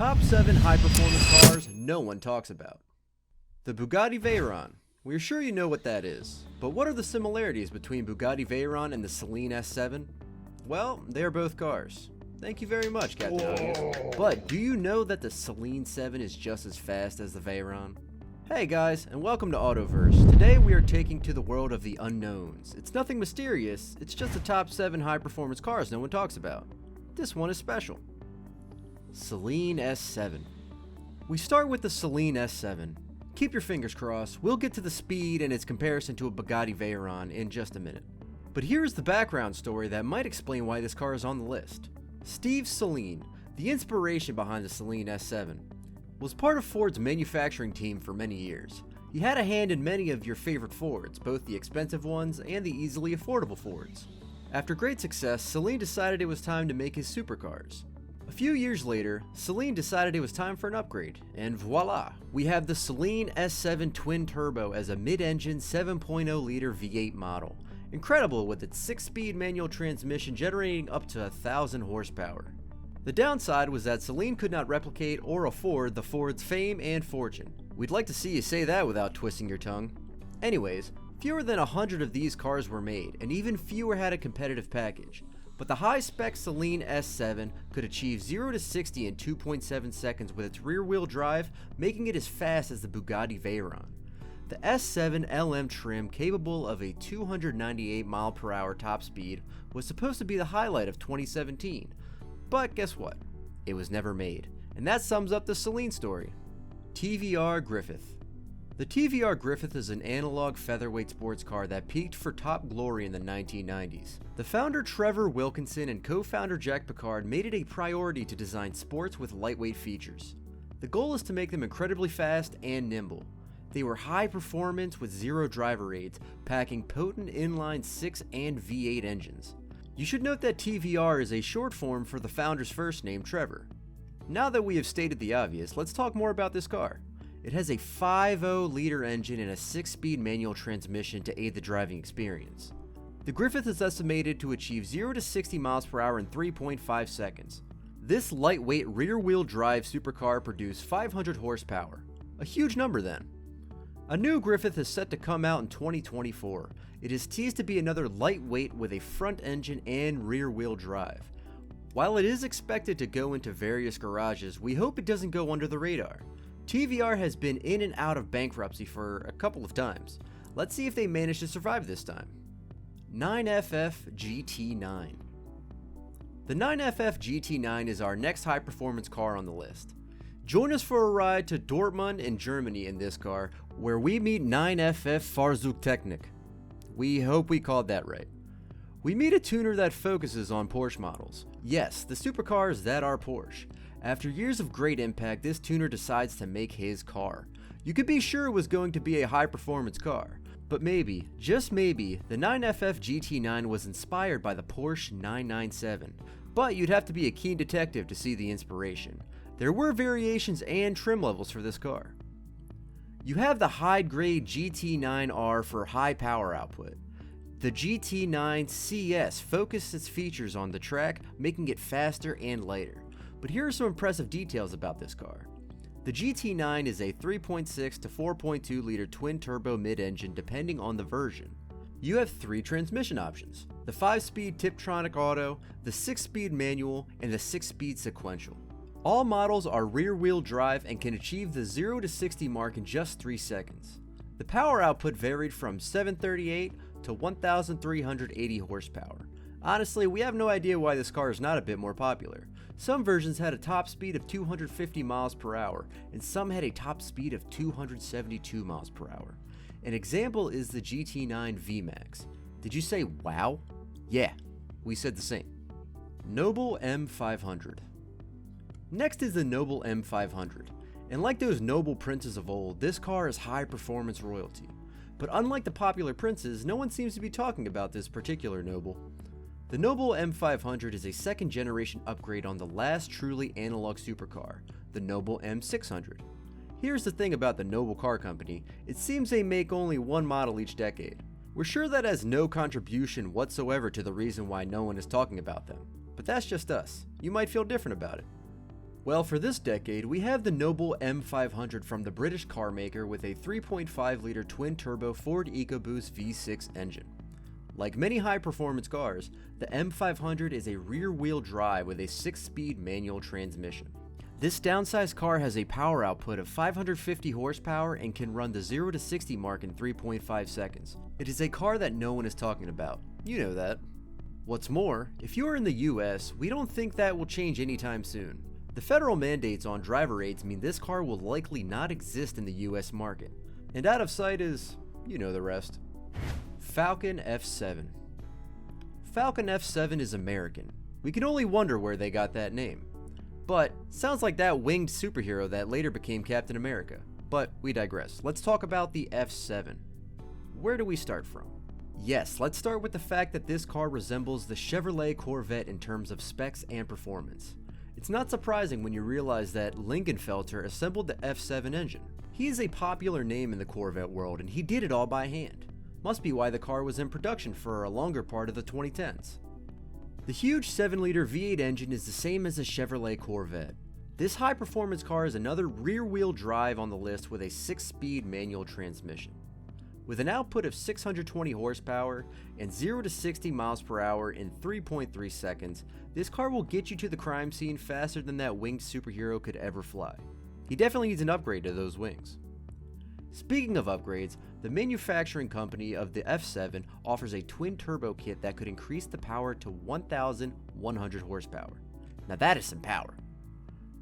Top 7 high-performance cars no one talks about. The Bugatti Veyron. We're sure you know what that is, but what are the similarities between Bugatti Veyron and the Seline S7? Well, they are both cars. Thank you very much, Captain Obvious. But do you know that the Seline 7 is just as fast as the Veyron? Hey guys, and welcome to Autoverse. Today we are taking to the world of the unknowns. It's nothing mysterious, it's just the top 7 high-performance cars no one talks about. This one is special. Seline S7. We start with the Seline S7. Keep your fingers crossed, we'll get to the speed and its comparison to a Bugatti Veyron in just a minute. But here's the background story that might explain why this car is on the list. Steve Seline, the inspiration behind the Seline S7, was part of Ford's manufacturing team for many years. He had a hand in many of your favorite Fords, both the expensive ones and the easily affordable Fords. After great success, Seline decided it was time to make his supercars. A few years later, Seline decided it was time for an upgrade, and voila! We have the Seline S7 Twin Turbo as a mid-engine 7.0 liter V8 model. Incredible with its 6-speed manual transmission generating up to 1,000 horsepower. The downside was that Seline could not replicate or afford the Ford's fame and fortune. We'd like to see you say that without twisting your tongue. Anyways, fewer than 100 of these cars were made, and even fewer had a competitive package. But the high-spec Seline S7 could achieve 0 to 60 in 2.7 seconds with its rear-wheel drive, making it as fast as the Bugatti Veyron. The S7 LM trim, capable of a 298 mph top speed, was supposed to be the highlight of 2017. But guess what? It was never made. And that sums up the Seline story. TVR Griffith. The TVR Griffith is an analog featherweight sports car that peaked for top glory in the 1990s. The founder Trevor Wilkinson and co-founder Jack Picard made it a priority to design sports with lightweight features. The goal is to make them incredibly fast and nimble. They were high performance with zero driver aids, packing potent inline 6 and V8 engines. You should note that TVR is a short form for the founder's first name, Trevor. Now that we have stated the obvious, let's talk more about this car. It has a 5.0 liter engine and a 6-speed manual transmission to aid the driving experience. The Griffith is estimated to achieve 0 to 60 mph in 3.5 seconds. This lightweight rear-wheel drive supercar produced 500 horsepower. A huge number then. A new Griffith is set to come out in 2024. It is teased to be another lightweight with a front engine and rear-wheel drive. While it is expected to go into various garages, we hope it doesn't go under the radar. TVR has been in and out of bankruptcy for a couple of times. Let's see if they manage to survive this time. 9FF GT9. The 9FF GT9 is our next high-performance car on the list. Join us for a ride to Dortmund in Germany in this car, where we meet 9FF Fahrzeugtechnik. We hope we called that right. We meet a tuner that focuses on Porsche models. Yes, the supercars that are Porsche. After years of great impact, this tuner decides to make his car. You could be sure it was going to be a high-performance car, but maybe, just maybe, the 9FF GT9 was inspired by the Porsche 997. But you'd have to be a keen detective to see the inspiration. There were variations and trim levels for this car. You have the high-grade GT9R for high power output. The GT9 CS focused its features on the track, making it faster and lighter. But here are some impressive details about this car. The GT9 is a 3.6 to 4.2 liter twin-turbo mid-engine depending on the version. You have 3 transmission options: the 5-speed Tiptronic Auto, the 6-speed manual, and the 6-speed sequential. All models are rear-wheel drive and can achieve the 0 to 60 mark in just 3 seconds. The power output varied from 738 to 1,380 horsepower. Honestly, we have no idea why this car is not a bit more popular. Some versions had a top speed of 250 mph, and some had a top speed of 272 mph. An example is the GT9 VMAX. Did you say wow? Yeah, we said the same. Noble M500. Next is the Noble M500, and like those noble princes of old, this car is high performance royalty. But unlike the popular princes, no one seems to be talking about this particular noble. The Noble M500 is a second generation upgrade on the last truly analog supercar, the Noble M600. Here's the thing about the Noble Car Company, it seems they make only one model each decade. We're sure that has no contribution whatsoever to the reason why no one is talking about them, but that's just us. You might feel different about it. Well, for this decade, we have the noble M500 from the British car maker with a 3.5-liter twin-turbo Ford EcoBoost V6 engine. Like many high-performance cars, the M500 is a rear-wheel drive with a 6-speed manual transmission. This downsized car has a power output of 550 horsepower and can run the 0 to 60 mark in 3.5 seconds. It is a car that no one is talking about. You know that. What's more, if you are in the US, we don't think that will change anytime soon. The federal mandates on driver aids mean this car will likely not exist in the US market. And out of sight is, you know the rest. Falcon F7. Falcon F7 is American. We can only wonder where they got that name. But sounds like that winged superhero that later became Captain America. But we digress. Let's talk about the F7. Where do we start from? Yes, let's start with the fact that this car resembles the Chevrolet Corvette in terms of specs and performance. It's not surprising when you realize that Lingenfelter assembled the F7 engine. He is a popular name in the Corvette world and he did it all by hand. Must be why the car was in production for a longer part of the 2010s. The huge 7-liter V8 engine is the same as the Chevrolet Corvette. This high-performance car is another rear-wheel drive on the list with a 6-speed manual transmission. With an output of 620 horsepower and 0 to 60 miles per hour in 3.3 seconds, this car will get you to the crime scene faster than that winged superhero could ever fly. He definitely needs an upgrade to those wings. Speaking of upgrades, the manufacturing company of the F7 offers a twin-turbo kit that could increase the power to 1,100 horsepower. Now that is some power.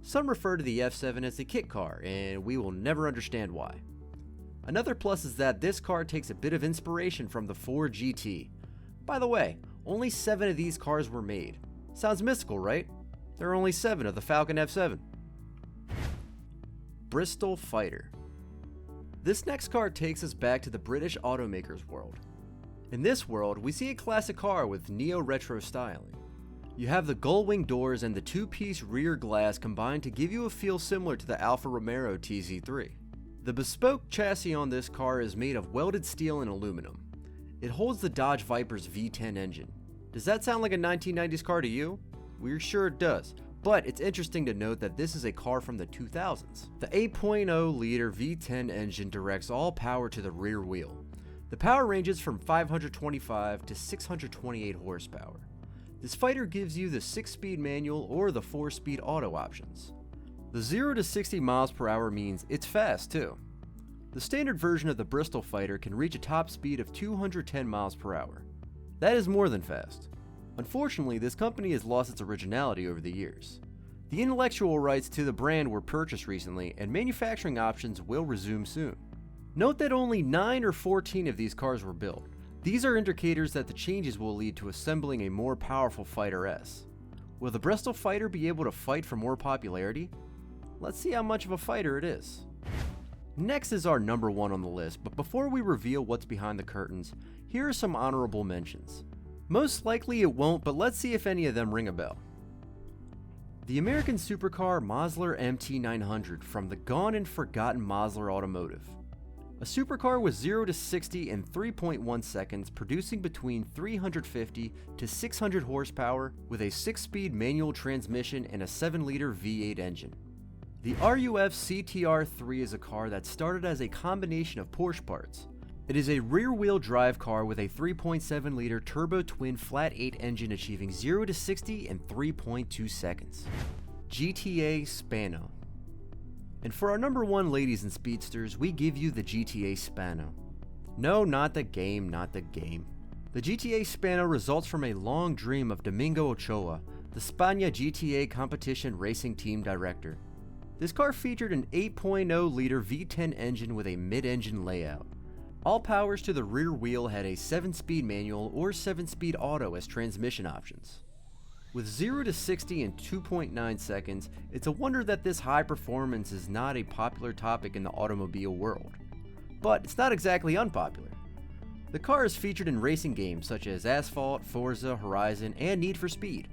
Some refer to the F7 as the kit car, and we will never understand why. Another plus is that this car takes a bit of inspiration from the Ford GT. By the way, only 7 of these cars were made. Sounds mystical, right? There are only 7 of the Falcon F7. Bristol Fighter. This next car takes us back to the British automaker's world. In this world, we see a classic car with neo-retro styling. You have the gull-wing doors and the 2-piece rear glass combined to give you a feel similar to the Alfa Romeo TZ3. The bespoke chassis on this car is made of welded steel and aluminum. It holds the Dodge Viper's V10 engine. Does that sound like a 1990s car to you? We're sure it does. But it's interesting to note that this is a car from the 2000s. The 8.0-liter V10 engine directs all power to the rear wheel. The power ranges from 525 to 628 horsepower. This fighter gives you the 6-speed manual or the 4-speed auto options. The 0 to 60 miles per hour means it's fast too. The standard version of the Bristol Fighter can reach a top speed of 210 miles per hour. That is more than fast. Unfortunately, this company has lost its originality over the years. The intellectual rights to the brand were purchased recently, and manufacturing options will resume soon. Note that only 9 or 14 of these cars were built. These are indicators that the changes will lead to assembling a more powerful Fighter S. Will the Bristol Fighter be able to fight for more popularity? Let's see how much of a fighter it is. Next is our number 1 on the list, but before we reveal what's behind the curtains, here are some honorable mentions. Most likely it won't, but let's see if any of them ring a bell. The American supercar Mosler MT900 from the gone and forgotten Mosler Automotive. A supercar with 0 to 60 in 3.1 seconds, producing between 350 to 600 horsepower with a 6-speed manual transmission and a 7-liter V8 engine. The RUF CTR3 is a car that started as a combination of Porsche parts. It is a rear-wheel drive car with a 3.7-liter turbo twin flat 8 engine achieving 0 to 60 in 3.2 seconds. GTA Spano. And for our number 1 ladies and speedsters, we give you the GTA Spano. No, not the game, not the game. The GTA Spano results from a long dream of Domingo Ochoa, the Spania GTA competition racing team director. This car featured an 8.0-liter V10 engine with a mid-engine layout. All powers to the rear wheel had a 7-speed manual or 7-speed auto as transmission options. With 0 to 60 in 2.9 seconds, it's a wonder that this high performance is not a popular topic in the automobile world. But it's not exactly unpopular. The car is featured in racing games such as Asphalt, Forza, Horizon, and Need for Speed.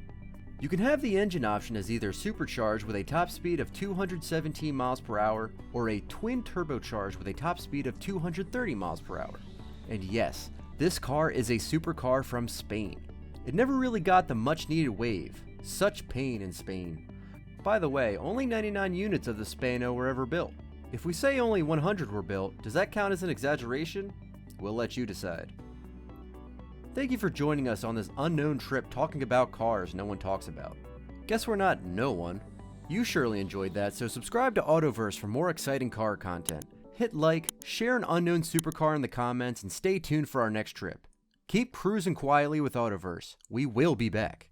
You can have the engine option as either supercharged with a top speed of 217 miles per hour or a twin turbocharged with a top speed of 230 miles per hour. And yes, this car is a supercar from Spain. It never really got the much needed wave. Such pain in Spain. By the way, only 99 units of the Spano were ever built. If we say only 100 were built, does that count as an exaggeration? We'll let you decide. Thank you for joining us on this unknown trip talking about cars no one talks about. Guess we're not no one. You surely enjoyed that, so subscribe to Autoverse for more exciting car content. Hit like, share an unknown supercar in the comments, and stay tuned for our next trip. Keep cruising quietly with Autoverse. We will be back.